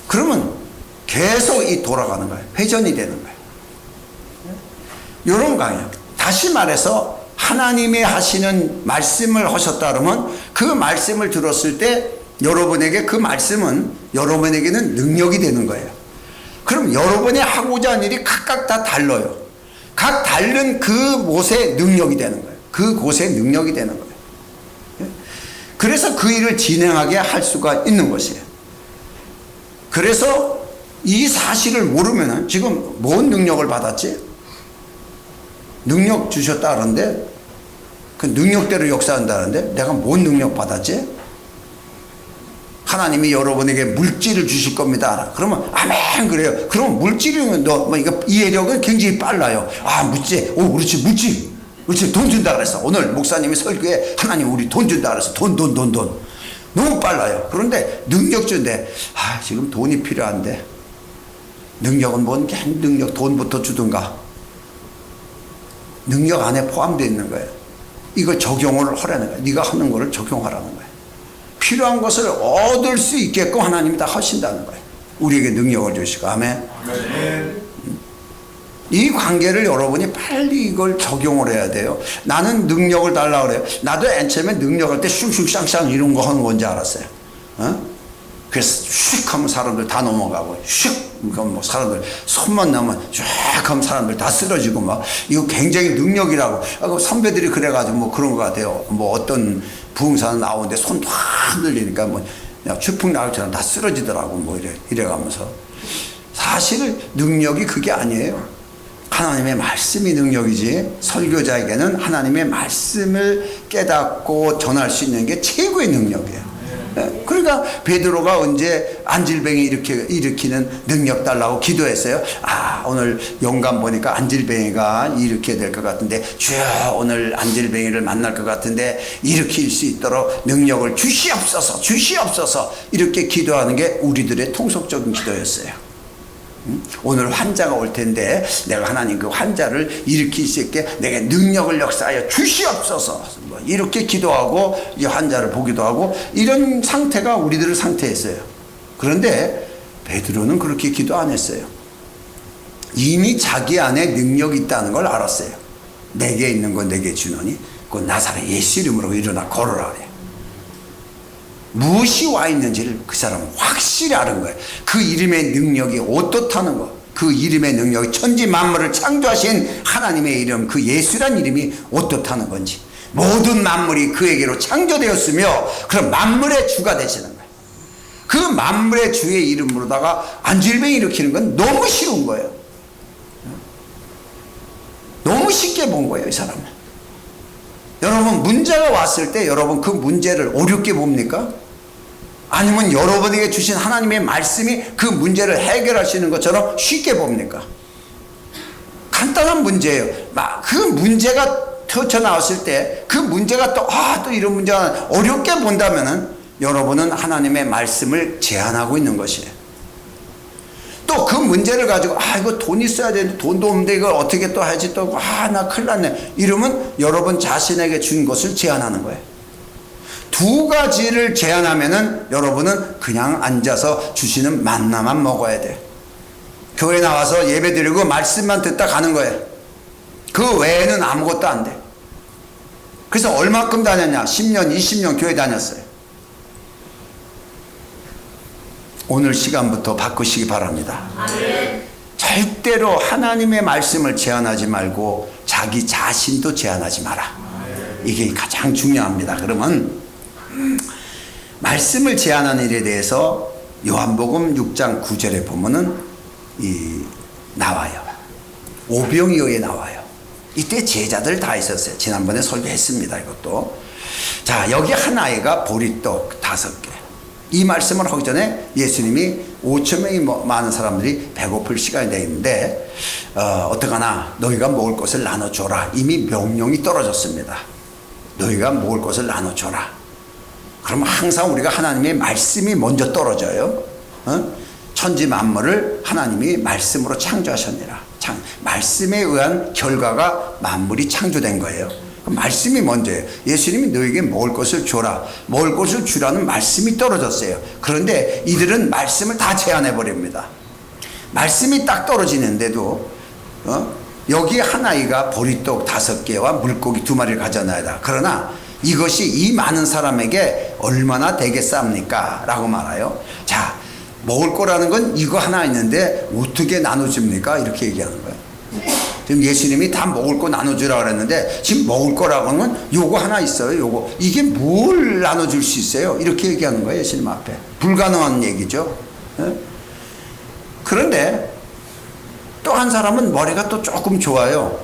그러면 계속 이 돌아가는 거예요. 회전이 되는 거예요. 이런 강의예요. 다시 말해서 하나님이 하시는 말씀을 하셨다 그러면 그 말씀을 들었을 때 여러분에게 그 말씀은 여러분에게는 능력이 되는 거예요. 그럼 여러분이 하고자 하는 일이 각각 다 달라요. 각 다른 그 곳의 능력이 되는 거예요. 그 곳의 능력이 되는 거예요. 그래서 그 일을 진행하게 할 수가 있는 것이에요. 그래서 이 사실을 모르면은 지금 뭔 능력을 받았지? 능력 주셨다 그러는데 그 능력대로 역사한다는데 내가 뭔 능력 받았지? 하나님이 여러분에게 물질을 주실 겁니다. 그러면 아멘 그래요. 그러면 물질이면 이거 이해력은 굉장히 빨라요. 아 물질, 그렇지 물질 돈 준다 그랬어. 오늘 목사님이 설교에 하나님 우리 돈 준다 그랬어. 돈 너무 빨라요. 그런데 능력 준대. 아 지금 돈이 필요한데 능력은 뭔 능력 돈부터 주든가. 능력 안에 포함되어 있는 거예요. 이거 적용을 하라는 거예요. 네가 하는 거를 적용하라는 거예요. 필요한 것을 얻을 수 있게끔 하나님이 다 하신다는 거예요. 우리에게 능력을 주시고 아멘. 이 관계를 여러분이 빨리 이걸 적용을 해야 돼요. 나는 능력을 달라고 그래요. 나도 맨 처음에 능력할 때 슝슝쌍쌍 이런 거 하는 건지 알았어요. 그래서 슉 하면 사람들 다 넘어가고 슉 그럼 뭐 사람들 손만 나면 쭉 하면 사람들 다 쓰러지고 막 이거 굉장히 능력이라고 선배들이 그래가지고 뭐 그런 것 같아요. 뭐 어떤 부흥사는 나오는데 손 확 흔들리니까 뭐 그냥 추풍낙엽처럼 다 쓰러지더라고 뭐 이래가면서 사실 능력이 그게 아니에요. 하나님의 말씀이 능력이지 설교자에게는 하나님의 말씀을 깨닫고 전할 수 있는 게 최고의 능력이에요. 그러니까 베드로가 언제 안질뱅이 일으키는 능력 달라고 기도했어요. 아 오늘 영감 보니까 안질뱅이가 일으켜야 될 것 같은데 주여 오늘 안질뱅이를 만날 것 같은데 일으킬 수 있도록 능력을 주시옵소서 이렇게 기도하는 게 우리들의 통속적인 기도였어요. 오늘 환자가 올 텐데 내가 하나님 그 환자를 일으킬 수 있게 내게 능력을 역사하여 주시옵소서 뭐 이렇게 기도하고 이 환자를 보기도 하고 이런 상태가 우리들의 상태였어요. 그런데 베드로는 그렇게 기도 안 했어요. 이미 자기 안에 능력이 있다는 걸 알았어요. 내게 있는 건 내게 주노니 그 나사렛 예수 이름으로 일어나 걸어라 그래. 무엇이 와 있는지를 그 사람은 확실히 아는 거예요. 그 이름의 능력이 어떻다는 거. 그 이름의 능력이 천지 만물을 창조하신 하나님의 이름 그 예수란 이름이 어떻다는 건지 모든 만물이 그에게로 창조되었으며 그런 만물의 주가 되시는 거예요. 그 만물의 주의 이름으로다가 안질뱅이 일으키는 건 너무 쉬운 거예요. 너무 쉽게 본 거예요 이 사람은. 여러분 문제가 왔을 때 여러분 그 문제를 어렵게 봅니까? 아니면 여러분에게 주신 하나님의 말씀이 그 문제를 해결하시는 것처럼 쉽게 봅니까? 간단한 문제예요. 그 문제가 터져나왔을 때 그 문제가 또 이런 문제가 어렵게 본다면은 여러분은 하나님의 말씀을 제한하고 있는 것이에요. 또 그 문제를 가지고 이거 돈 있어야 되는데 돈도 없는데 이걸 어떻게 또 하지 또 나 큰일 났네 이러면 여러분 자신에게 준 것을 제한하는 거예요. 두 가지를 제한하면은 여러분은 그냥 앉아서 주시는 만나만 먹어야 돼. 교회 나와서 예배 드리고 말씀만 듣다 가는 거예요. 그 외에는 아무것도 안 돼. 그래서 얼마큼 다녔냐? 10년, 20년 교회 다녔어요. 오늘 시간부터 바꾸시기 바랍니다. 절대로 하나님의 말씀을 제한하지 말고 자기 자신도 제한하지 마라. 이게 가장 중요합니다. 그러면 말씀을 제한하는 일에 대해서 요한복음 6장 9절에 보면은 나와요. 오병이어에 나와요. 이때 제자들 다 있었어요. 지난번에 설교했습니다. 이것도. 자, 여기 한 아이가 보리떡 5개. 이 말씀을 하기 전에 예수님이 5,000명이 많은 사람들이 배고플 시간이 되는데 어떡하나 너희가 먹을 것을 나눠줘라. 이미 명령이 떨어졌습니다. 너희가 먹을 것을 나눠줘라. 그러면 항상 우리가 하나님의 말씀이 먼저 떨어져요. 천지 만물을 하나님이 말씀으로 창조하셨느라. 말씀에 의한 결과가 만물이 창조된 거예요. 그 말씀이 먼저예요. 예수님이 너에게 먹을 것을 줘라. 먹을 것을 주라는 말씀이 떨어졌어요. 그런데 이들은 말씀을 다 제한해 버립니다. 말씀이 딱 떨어지는데도 여기 한 아이가 보리떡 5개와 물고기 2마리를 가져나야다. 그러나 이것이 이 많은 사람에게 얼마나 되겠습니까? 라고 말해요. 자, 먹을 거라는 건 이거 하나 있는데 어떻게 나눠줍니까? 이렇게 얘기하는 거예요. 지금 예수님이 다 먹을 거 나눠주라 그랬는데 지금 먹을 거라고 하면 요거 하나 있어요. 요거. 이게 뭘 나눠줄 수 있어요? 이렇게 얘기하는 거예요. 예수님 앞에. 불가능한 얘기죠. 그런데 또 한 사람은 머리가 또 조금 좋아요.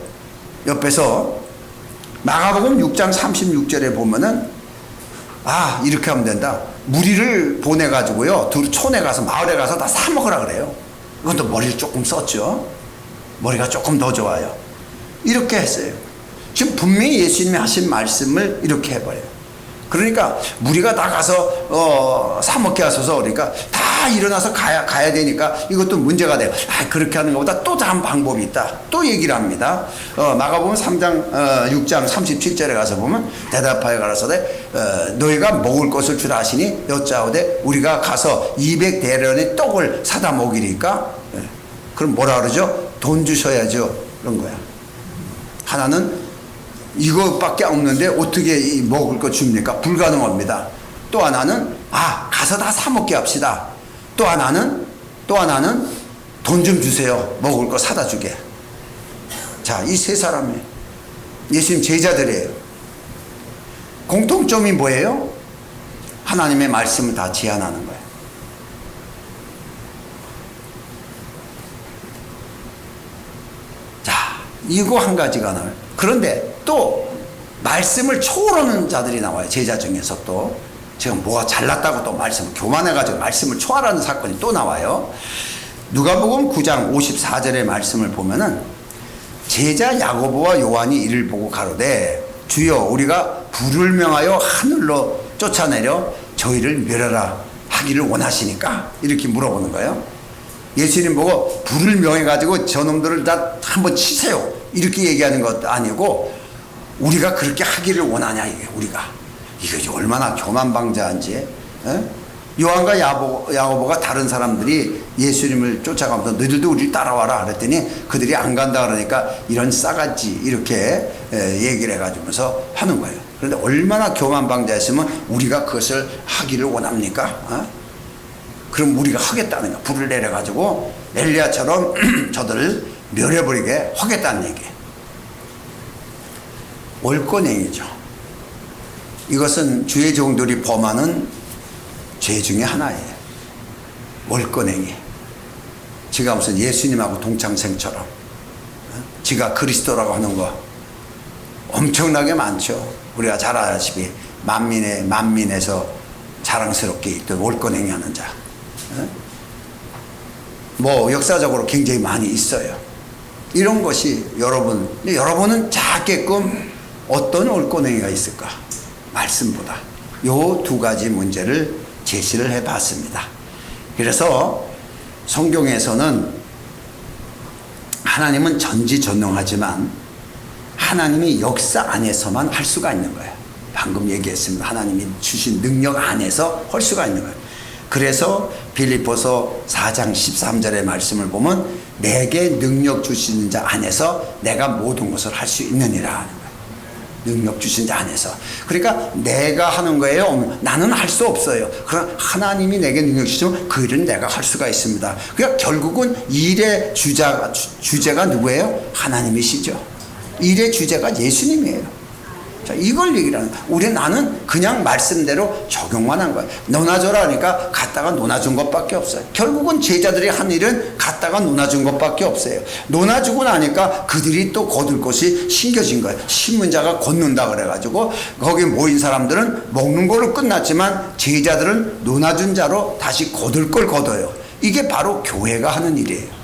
옆에서 마가복음 6장 36절에 보면은 이렇게 하면 된다. 무리를 보내가지고요. 촌에 가서 마을에 가서 다 사 먹으라 그래요. 이것도 머리를 조금 썼죠. 머리가 조금 더 좋아요. 이렇게 했어요. 지금 분명히 예수님이 하신 말씀을 이렇게 해버려요. 그러니까 무리가 다 가서 사 먹게 하소서 그러니까 다 일어나서 가야 되니까 이것도 문제가 돼요. 그렇게 하는 것보다 또 다른 방법이 있다. 또 얘기를 합니다. 마가복음 6장 37절에 가서 보면 대답하여 가라사대 너희가 먹을 것을 주라 하시니 여짜오되 우리가 가서 200대련의 떡을 사다 먹이니까 그럼 뭐라 그러죠? 돈 주셔야죠. 그런 거야. 하나는 이거밖에 없는데 어떻게 먹을 거 줍니까? 불가능합니다. 또 하나는 가서 다 사 먹게 합시다. 또 하나는 돈 좀 주세요. 먹을 거 사다 주게. 자, 이 세 사람이 예수님 제자들이에요. 공통점이 뭐예요? 하나님의 말씀을 다 제한하는 거예요. 자, 이거 한 가지가 나와요. 그런데 또 말씀을 초월하는 자들이 나와요. 제자 중에서 또 제가 뭐가 잘났다고 또 말씀을 교만해가지고 말씀을 초월하는 사건이 또 나와요. 누가복음 9장 54절의 말씀을 보면은 제자 야고보와 요한이 이를 보고 가로되 주여 우리가 불을 명하여 하늘로 쫓아내려 저희를 멸하라 하기를 원하시니까 이렇게 물어보는 거예요. 예수님 보고 불을 명해가지고 저놈들을 다 한번 치세요 이렇게 얘기하는 것도 아니고 우리가 그렇게 하기를 원하냐 이게 우리가 이거 얼마나 교만방자한지. 요한과 야고보가 다른 사람들이 예수님을 쫓아가면서 너희들도 우리 따라와라 그랬더니 그들이 안 간다 그러니까 이런 싸가지 이렇게 얘기를 해가지고서 하는 거예요. 그런데 얼마나 교만방자였으면 우리가 그것을 하기를 원합니까? 그럼 우리가 하겠다는 거야. 불을 내려가지고 엘리야처럼 저들을 멸해버리게 하겠다는 얘기예요. 월권행위죠. 이것은 주의 종들이 범하는 죄 중에 하나예요. 월권행위. 지가 무슨 예수님하고 동창생처럼 지가 그리스도라고 하는 거 엄청나게 많죠. 우리가 잘 아시다시피 만민에서 자랑스럽게 있던 월권행위 하는 자. 뭐 역사적으로 굉장히 많이 있어요. 이런 것이 여러분은 작게끔 어떤 월권행위가 있을까? 말씀보다 요 두 가지 문제를 제시를 해봤습니다. 그래서 성경에서는 하나님은 전지전능하지만 하나님이 역사 안에서만 할 수가 있는 거예요. 방금 얘기했습니다. 하나님이 주신 능력 안에서 할 수가 있는 거예요. 그래서 빌립보서 4장 13절의 말씀을 보면 내게 능력 주시는 자 안에서 내가 모든 것을 할 수 있느니라 하는 거예요. 능력 주신 자 안에서. 그러니까 내가 하는 거예요? 나는 할 수 없어요. 그럼 하나님이 내게 능력 주시면 그 일은 내가 할 수가 있습니다. 그러니까 결국은 일의 주제가 누구예요? 하나님이시죠. 일의 주제가 예수님이에요. 자, 이걸 얘기를 하는 거야. 나는 그냥 말씀대로 적용만 한 거야. 논아줘라 하니까 갖다가 논아준 것밖에 없어요. 결국은 제자들이 한 일은 갖다가 논아준 것밖에 없어요. 논아주고 나니까 그들이 또 거둘 것이 심겨진 거예요. 신문자가 걷는다 그래가지고 거기 모인 사람들은 먹는 걸로 끝났지만 제자들은 논아준 자로 다시 거둘 걸 거둬요. 이게 바로 교회가 하는 일이에요.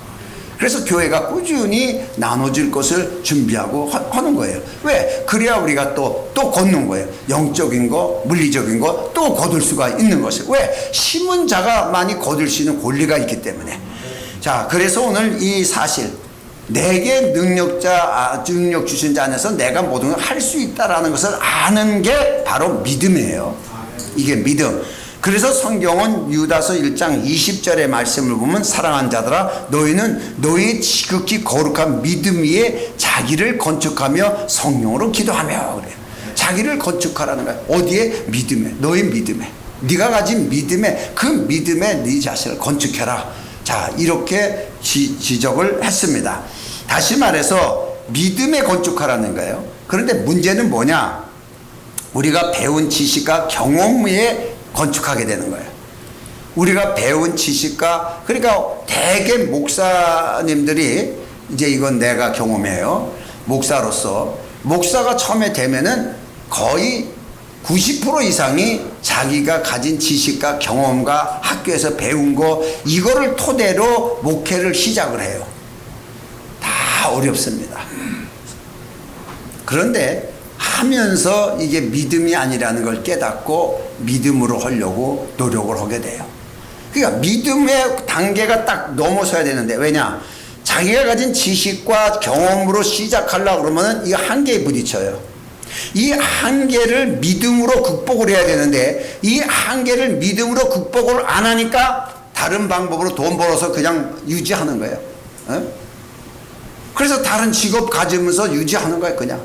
그래서 교회가 꾸준히 나눠질 것을 준비하고 하는 거예요. 왜? 그래야 우리가 또 걷는 거예요. 영적인 거, 물리적인 거 또 거둘 수가 있는 것을. 왜? 심은 자가 많이 거둘 수 있는 권리가 있기 때문에. 자, 그래서 오늘 이 사실, 내게 능력 주신 자 안에서 내가 모든 걸 할 수 있다라는 것을 아는 게 바로 믿음이에요. 이게 믿음. 그래서 성경은 유다서 1장 20절의 말씀을 보면 사랑하는 자들아 너희는 너희 지극히 거룩한 믿음 위에 자기를 건축하며 성령으로 기도하며 그래요. 자기를 건축하라는 거야. 어디에? 믿음에. 너의 믿음에. 네가 가진 믿음에 그 믿음에 네 자신을 건축해라. 자 이렇게 지적을 했습니다. 다시 말해서 믿음에 건축하라는 거예요. 그런데 문제는 뭐냐? 우리가 배운 지식과 경험 위에 건축하게 되는 거예요. 우리가 배운 지식과 그러니까 대개 목사님들이 이제 이건 내가 경험해요. 목사가 처음에 되면은 거의 90% 이상이 자기가 가진 지식과 경험과 학교에서 배운 거 이거를 토대로 목회를 시작을 해요. 다 어렵습니다. 그런데 하면서 이게 믿음이 아니라는 걸 깨닫고 믿음으로 하려고 노력을 하게 돼요. 그러니까 믿음의 단계가 딱 넘어서야 되는데 왜냐? 자기가 가진 지식과 경험으로 시작하려고 그러면 이 한계에 부딪혀요. 이 한계를 믿음으로 극복을 해야 되는데 이 한계를 믿음으로 극복을 안 하니까 다른 방법으로 돈 벌어서 그냥 유지하는 거예요. 그래서 다른 직업 가지면서 유지하는 거예요. 그냥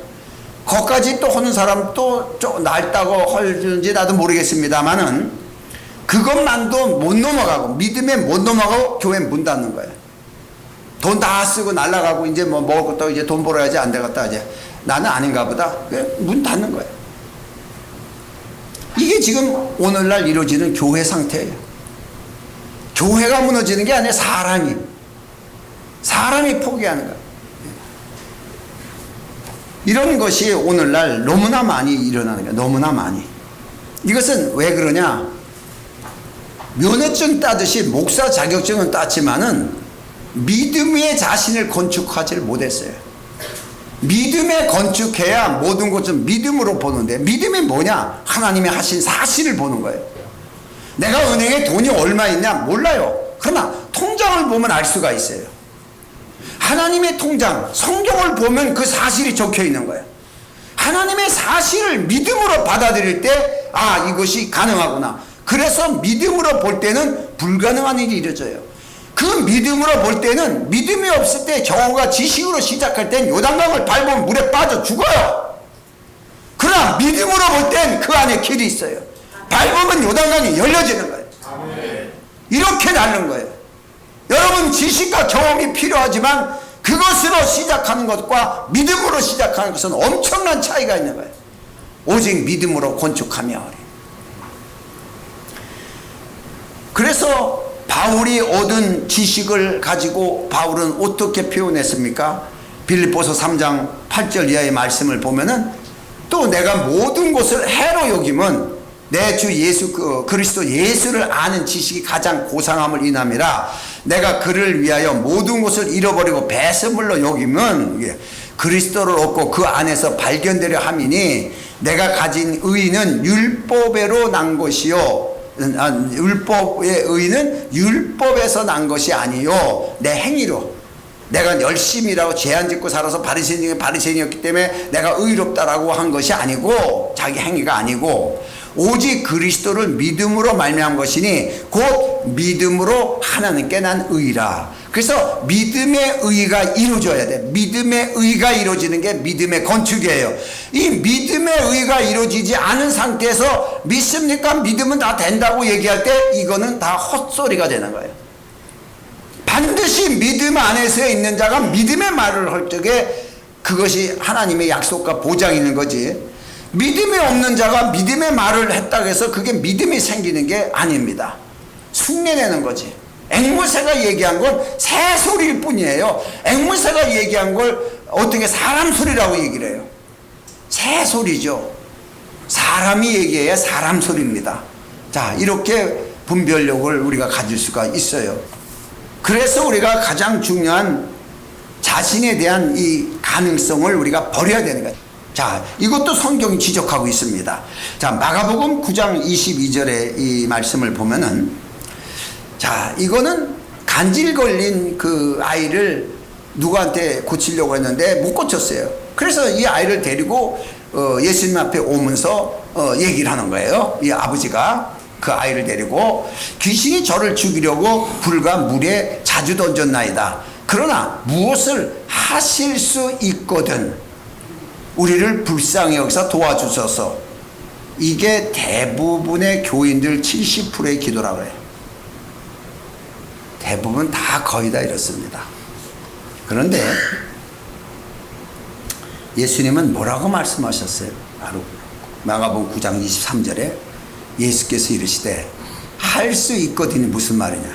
거기까지 또 하는 사람 또 낡다고 할지 나도 모르겠습니다만은 그것만도 못 넘어가고 믿음에 못 넘어가고 교회 문 닫는 거예요. 돈 다 쓰고 날라가고 이제 뭐 먹을 것도 이제 돈 벌어야지 안 되겠다 이제 나는 아닌가 보다. 문 닫는 거예요. 이게 지금 오늘날 이루어지는 교회 상태예요. 교회가 무너지는 게 아니라 사람이 포기하는 거예요. 이런 것이 오늘날 너무나 많이 일어나는 거예요. 너무나 많이. 이것은 왜 그러냐? 면허증 따듯이 목사 자격증은 땄지만은 믿음 위에 자신을 건축하지를 못했어요. 믿음에 건축해야 모든 것을 믿음으로 보는데 믿음이 뭐냐? 하나님이 하신 사실을 보는 거예요. 내가 은행에 돈이 얼마 있냐? 몰라요. 그러나 통장을 보면 알 수가 있어요. 하나님의 통장, 성경을 보면 그 사실이 적혀 있는 거예요. 하나님의 사실을 믿음으로 받아들일 때 아 이것이 가능하구나. 그래서 믿음으로 볼 때는 불가능한 일이 이루어져요. 그 믿음으로 볼 때는 믿음이 없을 때 경호가 지식으로 시작할 땐 요단강을 밟으면 물에 빠져 죽어요. 그러나 믿음으로 볼 땐 그 안에 길이 있어요. 밟으면 요단강이 열려지는 거예요. 이렇게 다른 거예요. 여러분 지식과 경험이 필요하지만 그것으로 시작하는 것과 믿음으로 시작하는 것은 엄청난 차이가 있는 거예요. 오직 믿음으로 건축하며. 그래서 바울이 얻은 지식을 가지고 바울은 어떻게 표현했습니까? 빌립보서 3장 8절 이하의 말씀을 보면은 또 내가 모든 것을 해로 여김은 내 주 예수 그리스도 예수를 아는 지식이 가장 고상함을 인함이라. 내가 그를 위하여 모든 것을 잃어버리고 배설물로 여김은 그리스도를 얻고 그 안에서 발견되려 함이니 내가 가진 의는 율법에로 난 것이요 율법의 의는 율법에서 난 것이 아니요 내 행위로 내가 열심히 일하고 죄안 짓고 살아서 바리새인이었기 때문에 내가 의롭다라고 한 것이 아니고 자기 행위가 아니고 오직 그리스도를 믿음으로 말미암은 것이니 곧 믿음으로 하나님께 난 의라. 그래서 믿음의 의가 이루어져야 돼. 믿음의 의가 이루어지는 게 믿음의 건축이에요. 이 믿음의 의가 이루어지지 않은 상태에서 믿습니까? 믿으면 다 된다고 얘기할 때 이거는 다 헛소리가 되는 거예요. 반드시 믿음 안에서 있는 자가 믿음의 말을 할 적에 그것이 하나님의 약속과 보장이 있는 거지. 믿음이 없는 자가 믿음의 말을 했다고 해서 그게 믿음이 생기는 게 아닙니다. 흉내내는 거지. 앵무새가 얘기한 건 새소리일 뿐이에요. 앵무새가 얘기한 걸 어떻게 사람 소리라고 얘기를 해요? 새소리죠. 사람이 얘기해야 사람 소리입니다. 자, 이렇게 분별력을 우리가 가질 수가 있어요. 그래서 우리가 가장 중요한 자신에 대한 이 가능성을 우리가 버려야 되는 거예요. 자, 이것도 성경이 지적하고 있습니다. 자, 마가복음 9장 22절의 이 말씀을 보면은 자, 이거는 간질 걸린 그 아이를 누구한테 고치려고 했는데 못 고쳤어요. 그래서 이 아이를 데리고 예수님 앞에 오면서 얘기를 하는 거예요. 이 아버지가 그 아이를 데리고 귀신이 저를 죽이려고 불과 물에 자주 던졌나이다. 그러나 무엇을 하실 수 있거든 우리를 불쌍히 여기서 도와주소서. 이게 대부분의 교인들 70%의 기도라고 해요. 대부분 다 거의 다 이렇습니다. 그런데 예수님은 뭐라고 말씀하셨어요? 바로 마가복음 9장 23절에 예수께서 이르시되 할 수 있거든이 무슨 말이냐?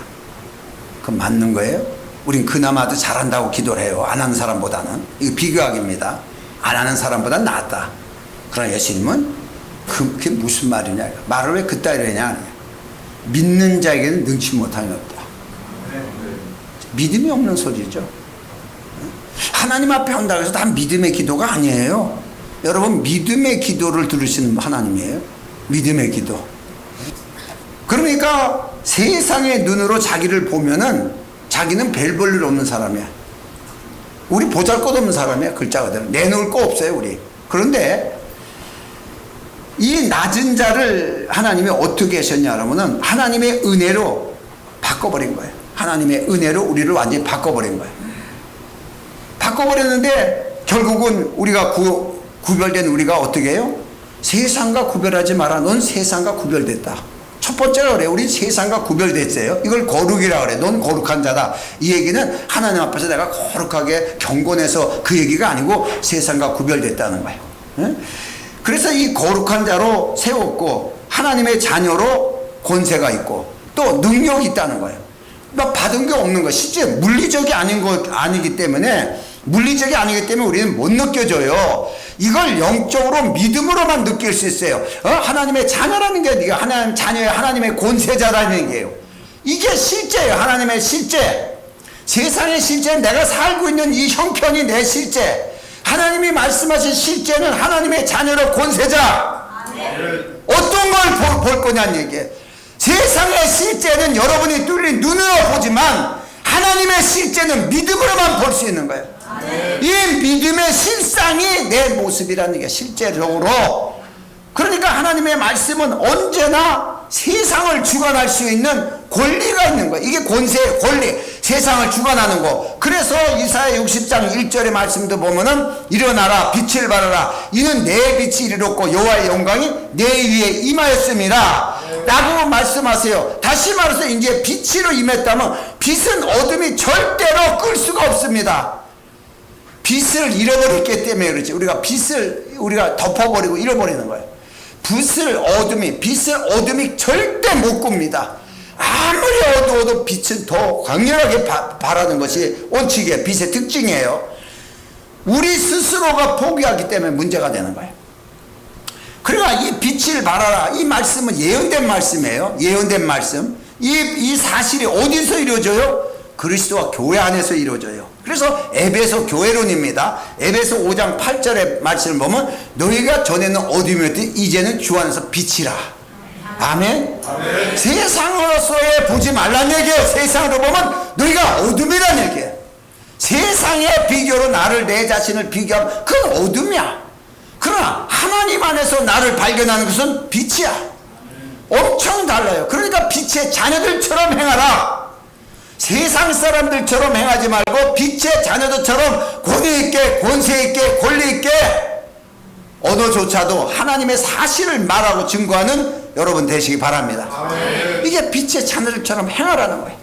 그건 맞는 거예요? 우린 그나마도 잘한다고 기도를 해요. 안 하는 사람보다는. 이거 비교학입니다. 안 하는 사람보다 낫다. 그러나 예수님은 그게 무슨 말이냐? 말을 왜 그따위로 하냐? 믿는 자에게는 능치 못함이 없다. 믿음이 없는 소리죠. 하나님 앞에 한다고 해서 다 믿음의 기도가 아니에요. 여러분, 믿음의 기도를 들으시는 하나님이에요. 믿음의 기도. 그러니까 세상의 눈으로 자기를 보면은 자기는 별 볼 일 없는 사람이야. 우리 보잘것없는 사람이야. 글자 그대로 내놓을 거 없어요 우리. 그런데 이 낮은 자를 하나님이 어떻게 하셨냐 그러면은 하나님의 은혜로 바꿔버린 거예요. 하나님의 은혜로 우리를 완전히 바꿔버린 거예요. 바꿔버렸는데 결국은 우리가 구별된 우리가 어떻게 해요? 세상과 구별하지 마라. 넌 세상과 구별됐다. 첫 번째가 그래. 우리 세상과 구별됐어요. 이걸 거룩이라 그래. 넌 거룩한 자다. 이 얘기는 하나님 앞에서 내가 거룩하게 경건해서 그 얘기가 아니고 세상과 구별됐다는 거예요. 응? 그래서 이 거룩한 자로 세웠고 하나님의 자녀로 권세가 있고 또 능력이 있다는 거예요. 막 받은 게 없는 거예요. 실제 물리적이 아니기 때문에 우리는 못 느껴져요. 이걸 영적으로 믿음으로만 느낄 수 있어요. 하나님의 자녀라는 게 네가 하나님 자녀의 하나님의 권세자라는 얘기예요. 이게 실제예요. 하나님의 실제. 세상의 실제는 내가 살고 있는 이 형편이 내 실제. 하나님이 말씀하신 실제는 하나님의 자녀로 권세자. 어떤 걸 볼 거냐는 얘기예요. 세상의 실제는 여러분이 뚫린 눈으로 보지만 하나님의 실제는 믿음으로만 볼 수 있는 거예요. 이 믿음의 실상이 내 모습이라는 얘기야. 실제적으로. 그러니까 하나님의 말씀은 언제나 세상을 주관할 수 있는 권리가 있는 거야. 이게 권세의 권리. 세상을 주관하는 거. 그래서 이사야 60장 1절의 말씀도 보면은 일어나라 빛을 발하라 이는 내 빛이 이르렀고 여호와의 영광이 내 위에 임하였음이라 라고 말씀하세요. 다시 말해서 이제 빛으로 임했다면 빛은 어둠이 절대로 끌 수가 없습니다. 빛을 잃어버렸기 때문에 그렇지. 우리가 빛을 덮어버리고 잃어버리는 거예요. 빛을 어둠이 절대 못 꿉니다. 아무리 어두워도 빛은 더 강렬하게 발하는 것이 원칙이에요. 빛의 특징이에요. 우리 스스로가 포기하기 때문에 문제가 되는 거예요. 그러니까 이 빛을 발하라 이 말씀은 예언된 말씀이에요. 예언된 말씀. 이 사실이 어디서 이루어져요? 그리스도와 교회 안에서 이루어져요. 그래서 에베소 교회론입니다. 에베소 5장 8절의 말씀을 보면 너희가 전에는 어둠이었더니 이제는 주 안에서 빛이라. 아멘. 아멘. 세상으로서의 보지 말란 얘기예요. 세상으로 보면 너희가 어둠이란 얘기예요. 세상의 비교로 내 자신을 비교하면 그건 어둠이야. 그러나 하나님 안에서 나를 발견하는 것은 빛이야. 엄청 달라요. 그러니까 빛의 자녀들처럼 행하라. 세상 사람들처럼 행하지 말고 빛의 자녀들처럼 권위 있게 권세 있게 권리 있게 언어조차도 하나님의 사실을 말하고 증거하는 여러분 되시기 바랍니다. 아멘. 이게 빛의 자녀들처럼 행하라는 거예요.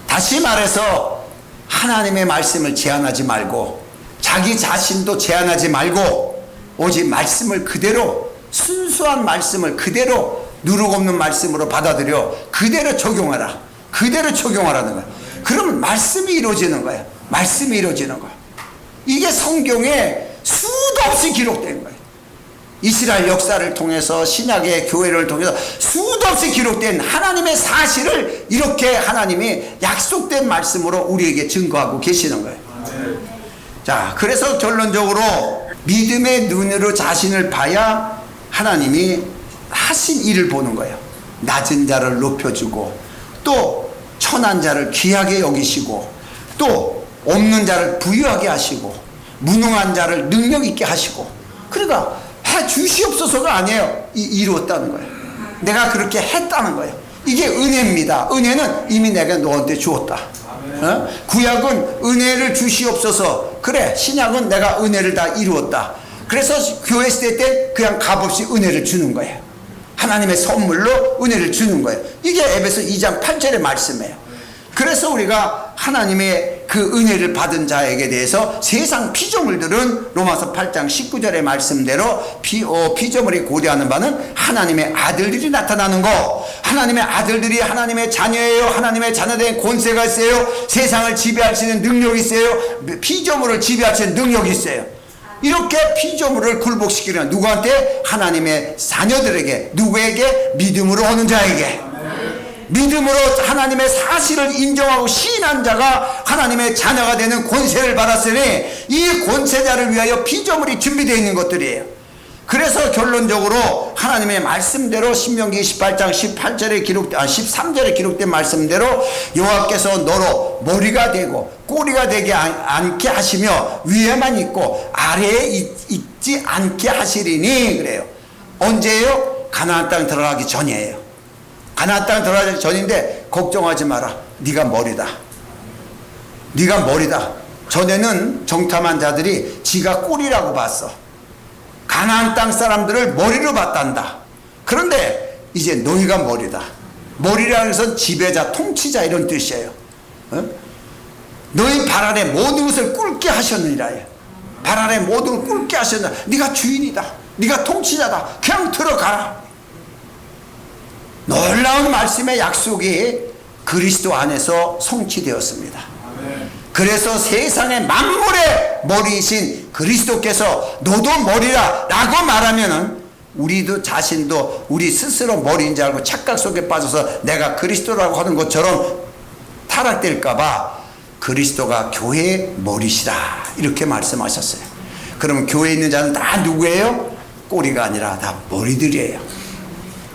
다시 말해서 하나님의 말씀을 제한하지 말고 자기 자신도 제한하지 말고 오직 말씀을 그대로 순수한 말씀을 그대로 누룩 없는 말씀으로 받아들여 그대로 적용하라. 그대로 적용하라는 거야. 그러면 말씀이 이루어지는 거야. 말씀이 이루어지는 거야. 이게 성경에 수도 없이 기록된 거예요. 이스라엘 역사를 통해서 신약의 교회를 통해서 수도 없이 기록된 하나님의 사실을 이렇게 하나님이 약속된 말씀으로 우리에게 증거하고 계시는 거예요. 자, 그래서 결론적으로 믿음의 눈으로 자신을 봐야 하나님이 하신 일을 보는 거예요. 낮은 자를 높여주고 또 천한 자를 귀하게 여기시고 또 없는 자를 부유하게 하시고 무능한 자를 능력 있게 하시고, 그러니까 해 주시옵소서가 아니에요. 이루었다는 거예요. 내가 그렇게 했다는 거예요. 이게 은혜입니다. 은혜는 이미 내가 너한테 주었다. 구약은 은혜를 주시옵소서. 그래, 신약은 내가 은혜를 다 이루었다. 그래서 교회 시대 때 그냥 값없이 은혜를 주는 거예요. 하나님의 선물로 은혜를 주는 거예요. 이게 에베소 2장 8절의 말씀이에요. 그래서 우리가 하나님의 그 은혜를 받은 자에게 대해서 세상 피조물들은 로마서 8장 19절의 말씀대로 피조물이 고대하는 바는 하나님의 아들들이 나타나는 거, 하나님의 아들들이 하나님의 자녀예요. 하나님의 자녀된 권세가 있어요. 세상을 지배할 수 있는 능력이 있어요. 피조물을 지배할 수 있는 능력이 있어요. 이렇게 피조물을 굴복시키는 누구한테? 하나님의 자녀들에게. 누구에게? 믿음으로 오는 자에게. 믿음으로 하나님의 사실을 인정하고 시인한 자가 하나님의 자녀가 되는 권세를 받았으니 이 권세자를 위하여 피조물이 준비되어 있는 것들이에요. 그래서 결론적으로 하나님의 말씀대로 신명기 18장 13절에 기록된 말씀대로 여호와께서 너로 머리가 되고 꼬리가 되지 않게 하시며 위에만 있고 아래에 있지 않게 하시리니, 그래요. 언제예요? 가나안 땅 들어가기 전이에요. 가나안 땅 들어가기 전인데 걱정하지 마라. 네가 머리다. 네가 머리다. 전에는 정탐한 자들이 지가 꼬리라고 봤어. 가나안 땅 사람들을 머리로 봤단다. 그런데 이제 너희가 머리다. 머리라는 것은 지배자, 통치자 이런 뜻이에요. 너희 발 아래 모든 것을 꿇게 하셨느니라. 발 아래 모든 것을 꿇게 하셨느니라. 네가 주인이다. 네가 통치자다. 그냥 들어가라. 놀라운 말씀의 약속이 그리스도 안에서 성취되었습니다. 그래서 세상의 만물의 머리이신 그리스도께서 너도 머리라 라고 말하면은 우리도 자신도 우리 스스로 머리인 줄 알고 착각 속에 빠져서 내가 그리스도라고 하는 것처럼 타락될까봐 그리스도가 교회의 머리시라 이렇게 말씀하셨어요. 그러면 교회에 있는 자는 다 누구예요? 꼬리가 아니라 다 머리들이에요.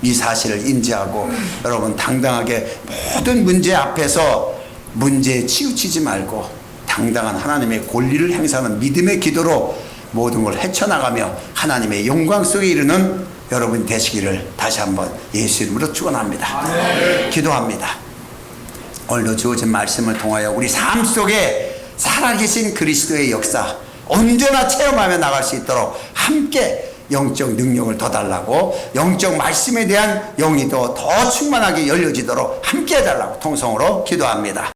이 사실을 인지하고 여러분 당당하게 모든 문제 앞에서 문제에 치우치지 말고 당당한 하나님의 권리를 행사하는 믿음의 기도로 모든 걸 헤쳐나가며 하나님의 영광 속에 이르는 여러분 되시기를 다시 한번 예수 이름으로 축원합니다. 기도합니다. 오늘도 주어진 말씀을 통하여 우리 삶 속에 살아계신 그리스도의 역사 언제나 체험하며 나갈 수 있도록 함께 영적 능력을 더 달라고, 영적 말씀에 대한 영이도 더 충만하게 열려지도록 함께 해달라고 통성으로 기도합니다.